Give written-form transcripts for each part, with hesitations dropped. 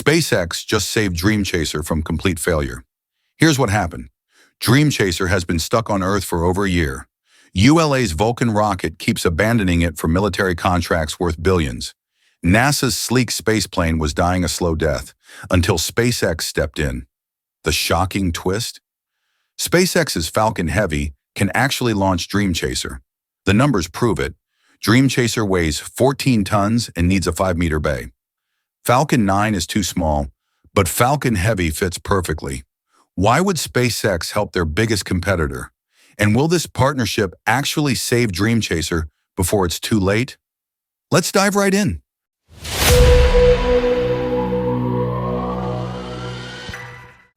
SpaceX just saved DreamChaser from complete failure. Here's what happened. DreamChaser has been stuck on Earth for over a year. ULA's Vulcan rocket keeps abandoning it for military contracts worth billions. NASA's sleek spaceplane was dying a slow death until SpaceX stepped in. The shocking twist? SpaceX's Falcon Heavy can actually launch DreamChaser. The numbers prove it. DreamChaser weighs 14 tons and needs a 5-meter bay. Falcon 9 is too small, but Falcon Heavy fits perfectly. Why would SpaceX help their biggest competitor? And will this partnership actually save DreamChaser before it's too late? Let's dive right in.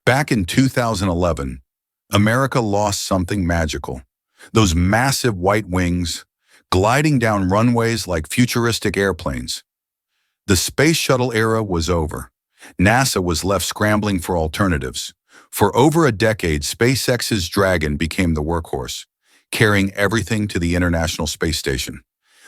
Back in 2011, America lost something magical. Those massive white wings, gliding down runways like futuristic airplanes. The space shuttle era was over. NASA was left scrambling for alternatives. For over a decade, SpaceX's Dragon became the workhorse, carrying everything to the International Space Station.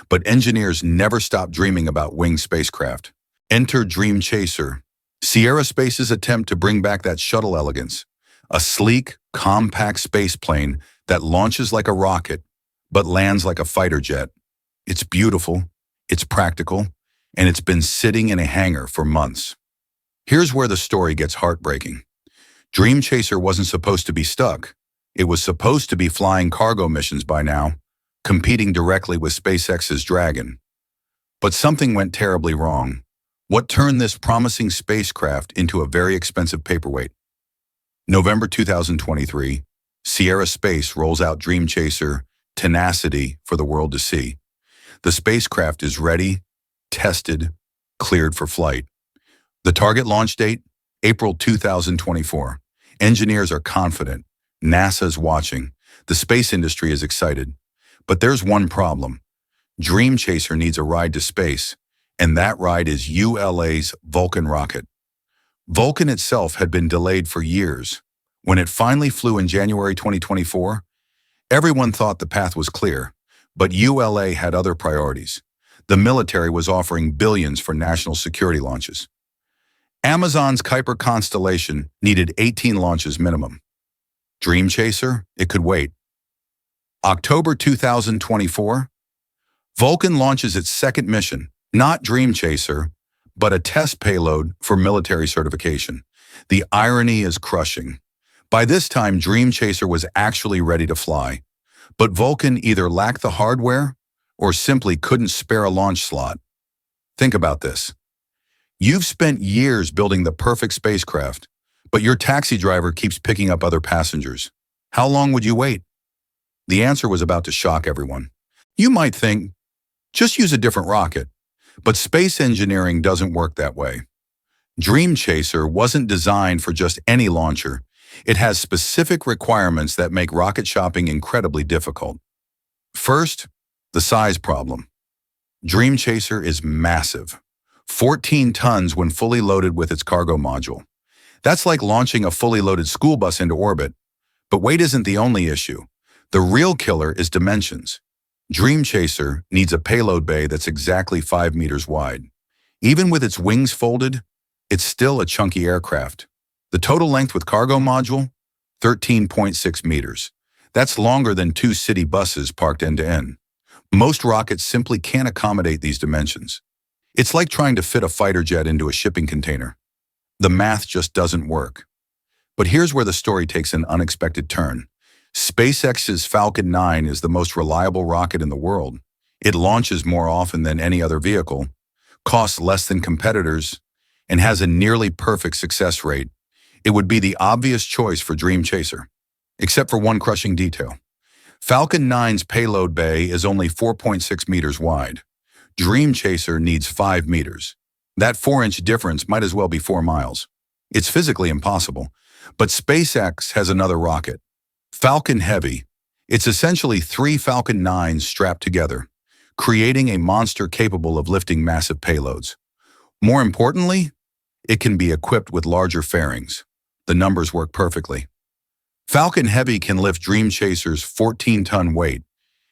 But engineers never stopped dreaming about winged spacecraft. Enter DreamChaser, Sierra Space's attempt to bring back that shuttle elegance. A sleek, compact spaceplane that launches like a rocket, but lands like a fighter jet. It's beautiful, it's practical, and it's been sitting in a hangar for months. Here's where the story gets heartbreaking. DreamChaser wasn't supposed to be stuck. It was supposed to be flying cargo missions by now, competing directly with SpaceX's Dragon. But something went terribly wrong. What turned this promising spacecraft into a very expensive paperweight? November 2023, Sierra Space rolls out DreamChaser Tenacity for the world to see. The spacecraft is ready, tested, cleared for flight. The target launch date? April 2024. Engineers are confident. NASA's watching. The space industry is excited. But there's one problem. DreamChaser needs a ride to space, and that ride is ULA's Vulcan rocket. Vulcan itself had been delayed for years. When it finally flew in January 2024, everyone thought the path was clear, but ULA had other priorities. The military was offering billions for national security launches. Amazon's Kuiper constellation needed 18 launches minimum. DreamChaser, it could wait. October 2024, Vulcan launches its second mission, not DreamChaser, but a test payload for military certification. The irony is crushing. By this time, DreamChaser was actually ready to fly, but Vulcan either lacked the hardware or simply couldn't spare a launch slot. Think about this. You've spent years building the perfect spacecraft, but your taxi driver keeps picking up other passengers. How long would you wait? The answer was about to shock everyone. You might think, just use a different rocket. But space engineering doesn't work that way. DreamChaser wasn't designed for just any launcher. It has specific requirements that make rocket shopping incredibly difficult. First, the size problem. DreamChaser is massive. 14 tons when fully loaded with its cargo module. That's like launching a fully loaded school bus into orbit. But weight isn't the only issue. The real killer is dimensions. DreamChaser needs a payload bay that's exactly 5 meters wide. Even with its wings folded, it's still a chunky aircraft. The total length with cargo module? 13.6 meters. That's longer than 2 city buses parked end to end. Most rockets simply can't accommodate these dimensions. It's like trying to fit a fighter jet into a shipping container. The math just doesn't work. But here's where the story takes an unexpected turn. SpaceX's Falcon 9 is the most reliable rocket in the world. It launches more often than any other vehicle, costs less than competitors, and has a nearly perfect success rate. It would be the obvious choice for DreamChaser, except for one crushing detail. Falcon 9's payload bay is only 4.6 meters wide. DreamChaser needs 5 meters. That 4-inch difference might as well be 4 miles. It's physically impossible, but SpaceX has another rocket. Falcon Heavy. It's essentially 3 Falcon 9s strapped together, creating a monster capable of lifting massive payloads. More importantly, it can be equipped with larger fairings. The numbers work perfectly. Falcon Heavy can lift DreamChaser's 14-ton weight.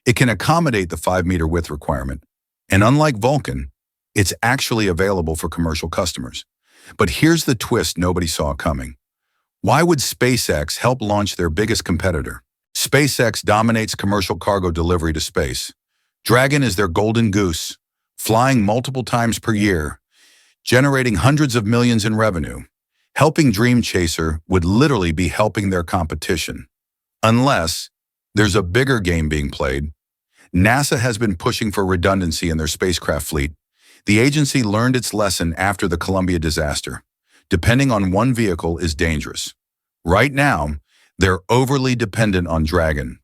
It can accommodate the 5-meter width requirement. And unlike Vulcan, it's actually available for commercial customers. But here's the twist nobody saw coming. Why would SpaceX help launch their biggest competitor? SpaceX dominates commercial cargo delivery to space. Dragon is their golden goose, flying multiple times per year, generating hundreds of millions in revenue. Helping DreamChaser would literally be helping their competition. Unless there's a bigger game being played. NASA has been pushing for redundancy in their spacecraft fleet. The agency learned its lesson after the Columbia disaster. Depending on one vehicle is dangerous. Right now, they're overly dependent on Dragon.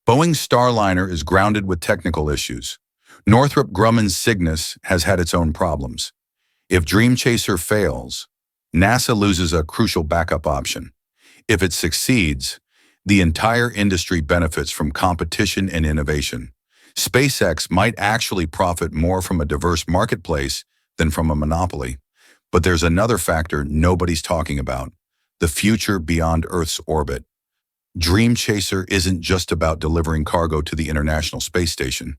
Boeing's Starliner is grounded with technical issues. Northrop Grumman's Cygnus has had its own problems. If DreamChaser fails, NASA loses a crucial backup option. If it succeeds, the entire industry benefits from competition and innovation. SpaceX might actually profit more from a diverse marketplace than from a monopoly. But there's another factor nobody's talking about: the future beyond Earth's orbit. DreamChaser isn't just about delivering cargo to the International Space Station.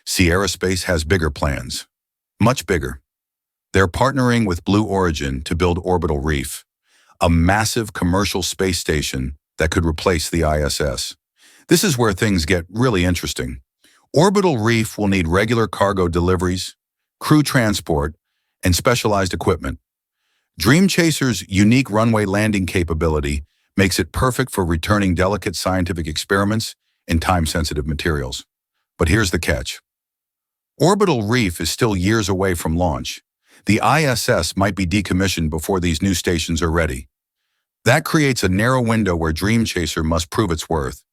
Sierra Space has bigger plans. Much bigger. They're partnering with Blue Origin to build Orbital Reef, a massive commercial space station that could replace the ISS. This is where things get really interesting. Orbital Reef will need regular cargo deliveries, crew transport, and specialized equipment. DreamChaser's unique runway landing capability makes it perfect for returning delicate scientific experiments and time-sensitive materials. But here's the catch. Orbital Reef is still years away from launch. The ISS might be decommissioned before these new stations are ready. That creates a narrow window where DreamChaser must prove its worth.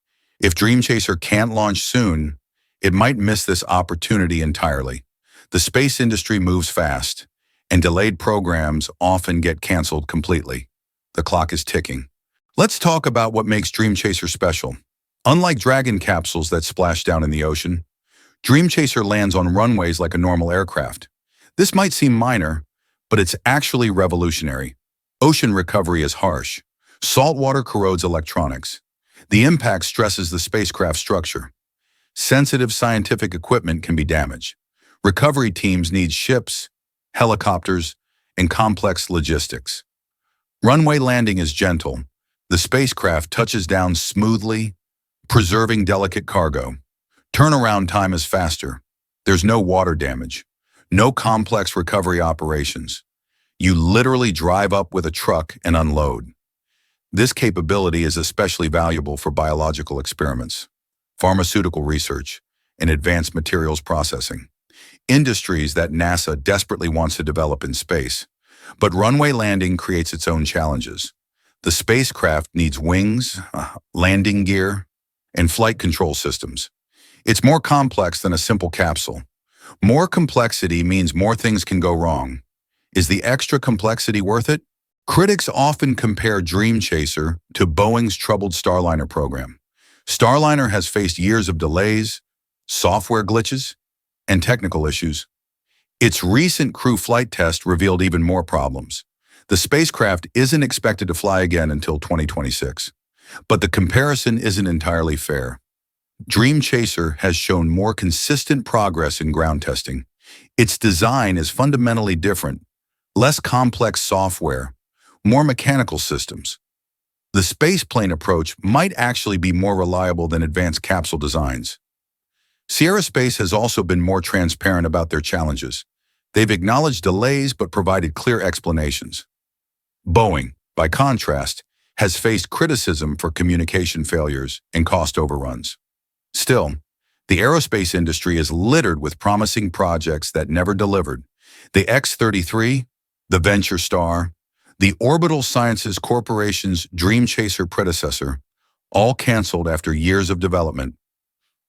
If DreamChaser can't launch soon, it might miss this opportunity entirely. The space industry moves fast, and delayed programs often get canceled completely. The clock is ticking. Let's talk about what makes DreamChaser special. Unlike Dragon capsules that splash down in the ocean, DreamChaser lands on runways like a normal aircraft. This might seem minor, but it's actually revolutionary. Ocean recovery is harsh. Saltwater corrodes electronics. The impact stresses the spacecraft structure. Sensitive scientific equipment can be damaged. Recovery teams need ships, helicopters, and complex logistics. Runway landing is gentle. The spacecraft touches down smoothly, preserving delicate cargo. Turnaround time is faster. There's no water damage, no complex recovery operations. You literally drive up with a truck and unload. This capability is especially valuable for biological experiments, pharmaceutical research, and advanced materials processing, industries that NASA desperately wants to develop in space. But runway landing creates its own challenges. The spacecraft needs wings, landing gear, and flight control systems. It's more complex than a simple capsule. More complexity means more things can go wrong. Is the extra complexity worth it? Critics often compare DreamChaser to Boeing's troubled Starliner program. Starliner has faced years of delays, software glitches, and technical issues. Its recent crew flight test revealed even more problems. The spacecraft isn't expected to fly again until 2026. But the comparison isn't entirely fair. DreamChaser has shown more consistent progress in ground testing. Its design is fundamentally different, less complex software, more mechanical systems. The spaceplane approach might actually be more reliable than advanced capsule designs. Sierra Space has also been more transparent about their challenges. They've acknowledged delays but provided clear explanations. Boeing, by contrast, has faced criticism for communication failures and cost overruns. Still, the aerospace industry is littered with promising projects that never delivered. The X-33, the Venture Star, the Orbital Sciences Corporation's DreamChaser predecessor, all canceled after years of development.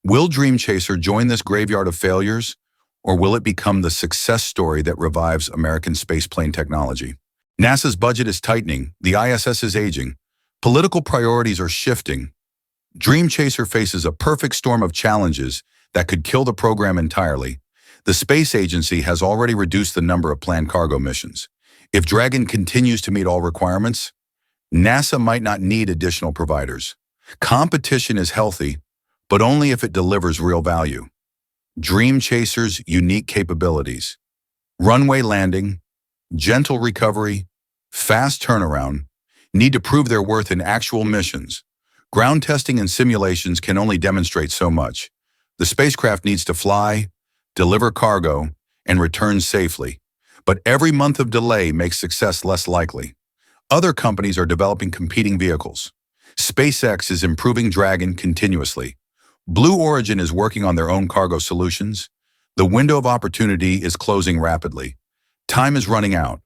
Will DreamChaser join this graveyard of failures, or will it become the success story that revives American spaceplane technology? NASA's budget is tightening, the ISS is aging, political priorities are shifting. DreamChaser faces a perfect storm of challenges that could kill the program entirely. The space agency has already reduced the number of planned cargo missions. If Dragon continues to meet all requirements, NASA might not need additional providers. Competition is healthy, but only if it delivers real value. DreamChaser's unique capabilities: runway landing, gentle recovery, fast turnaround, need to prove their worth in actual missions. Ground testing and simulations can only demonstrate so much. The spacecraft needs to fly, deliver cargo, and return safely. But every month of delay makes success less likely. Other companies are developing competing vehicles. SpaceX is improving Dragon continuously. Blue Origin is working on their own cargo solutions. The window of opportunity is closing rapidly. Time is running out.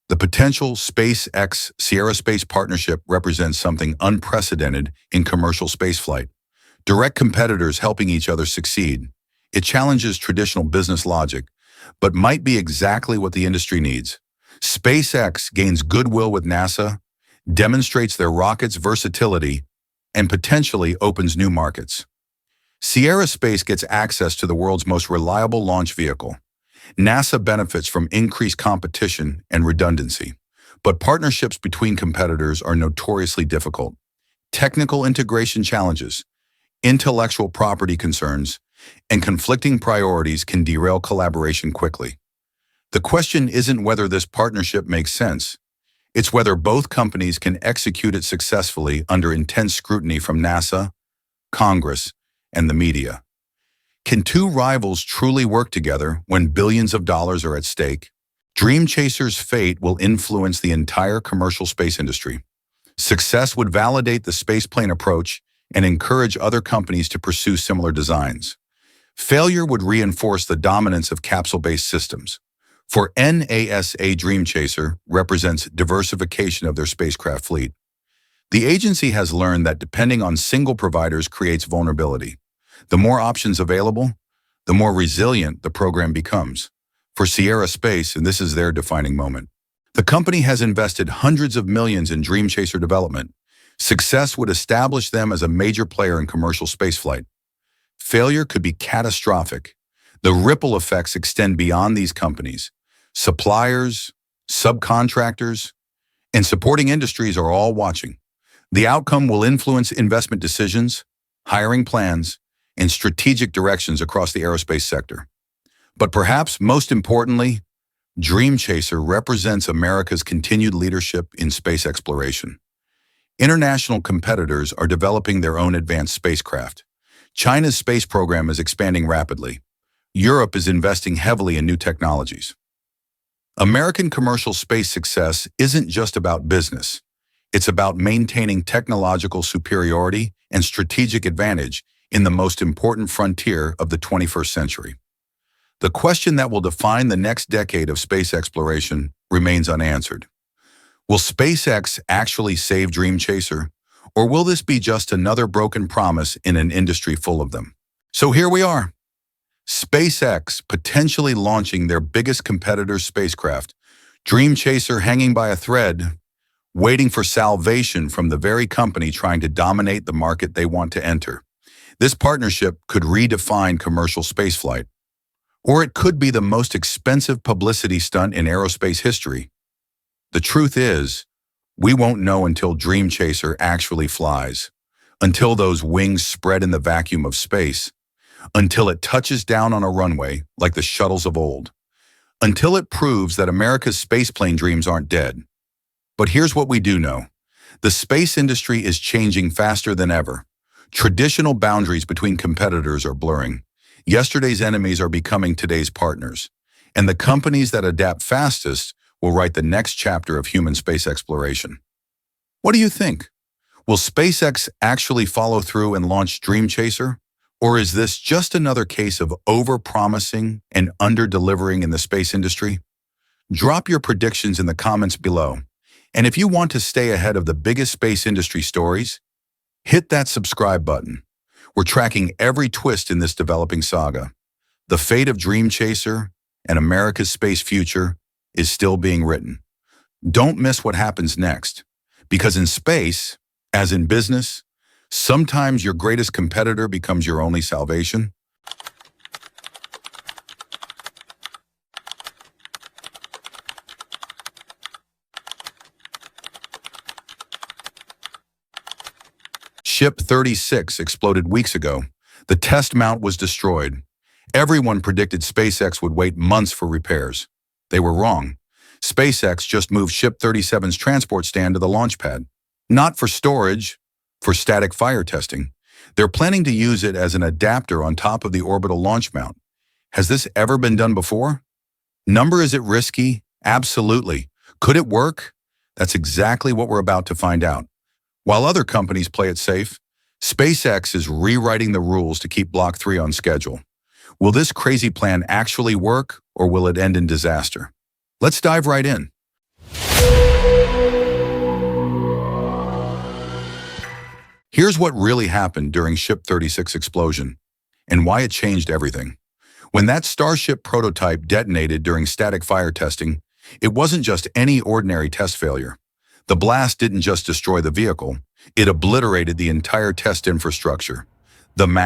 The potential SpaceX-Sierra Space partnership represents something unprecedented in commercial spaceflight. Direct competitors helping each other succeed. It challenges traditional business logic, but might be exactly what the industry needs. SpaceX gains goodwill with NASA, demonstrates their rocket's versatility, and potentially opens new markets. Sierra Space gets access to the world's most reliable launch vehicle. NASA benefits from increased competition and redundancy, but partnerships between competitors are notoriously difficult. Technical integration challenges, intellectual property concerns, and conflicting priorities can derail collaboration quickly. The question isn't whether this partnership makes sense. It's whether both companies can execute it successfully under intense scrutiny from NASA, Congress, and the media. Can two rivals truly work together when billions of dollars are at stake? DreamChaser's fate will influence the entire commercial space industry. Success would validate the spaceplane approach and encourage other companies to pursue similar designs. Failure would reinforce the dominance of capsule-based systems. For NASA, DreamChaser represents diversification of their spacecraft fleet. The agency has learned that depending on single providers creates vulnerability. The more options available, the more resilient the program becomes. For Sierra Space, and this is their defining moment, the company has invested hundreds of millions in DreamChaser development. Success would establish them as a major player in commercial spaceflight. Failure could be catastrophic. The ripple effects extend beyond these companies. Suppliers, subcontractors, and supporting industries are all watching. The outcome will influence investment decisions, hiring plans, and strategic directions across the aerospace sector. But perhaps most importantly, DreamChaser represents America's continued leadership in space exploration. International competitors are developing their own advanced spacecraft. China's space program is expanding rapidly. Europe is investing heavily in new technologies. American commercial space success isn't just about business. It's about maintaining technological superiority and strategic advantage in the most important frontier of the 21st century. The question that will define the next decade of space exploration remains unanswered. Will SpaceX actually save DreamChaser, or will this be just another broken promise in an industry full of them? So here we are. SpaceX potentially launching their biggest competitor's spacecraft, DreamChaser hanging by a thread, waiting for salvation from the very company trying to dominate the market they want to enter. This partnership could redefine commercial spaceflight, or it could be the most expensive publicity stunt in aerospace history. The truth is, we won't know until DreamChaser actually flies, until those wings spread in the vacuum of space, until it touches down on a runway like the shuttles of old, until it proves that America's spaceplane dreams aren't dead. But here's what we do know. The space industry is changing faster than ever. Traditional boundaries between competitors are blurring. Yesterday's enemies are becoming today's partners. And the companies that adapt fastest will write the next chapter of human space exploration. What do you think? Will SpaceX actually follow through and launch DreamChaser? Or is this just another case of over-promising and under-delivering in the space industry? Drop your predictions in the comments below. And if you want to stay ahead of the biggest space industry stories, hit that subscribe button. We're tracking every twist in this developing saga. The fate of DreamChaser and America's space future is still being written. Don't miss what happens next, because in space, as in business, sometimes your greatest competitor becomes your only salvation. Ship 36 exploded weeks ago. The test mount was destroyed. Everyone predicted SpaceX would wait months for repairs. They were wrong. SpaceX just moved Ship 37's transport stand to the launch pad. Not for storage, for static fire testing. They're planning to use it as an adapter on top of the orbital launch mount. Has this ever been done before? Is it risky? Absolutely. Could it work? That's exactly what we're about to find out. While other companies play it safe, SpaceX is rewriting the rules to keep Block 3 on schedule. Will this crazy plan actually work, or will it end in disaster? Let's dive right in. Here's what really happened during Ship 36 explosion, and why it changed everything. When that Starship prototype detonated during static fire testing, it wasn't just any ordinary test failure. The blast didn't just destroy the vehicle, it obliterated the entire test infrastructure. The mass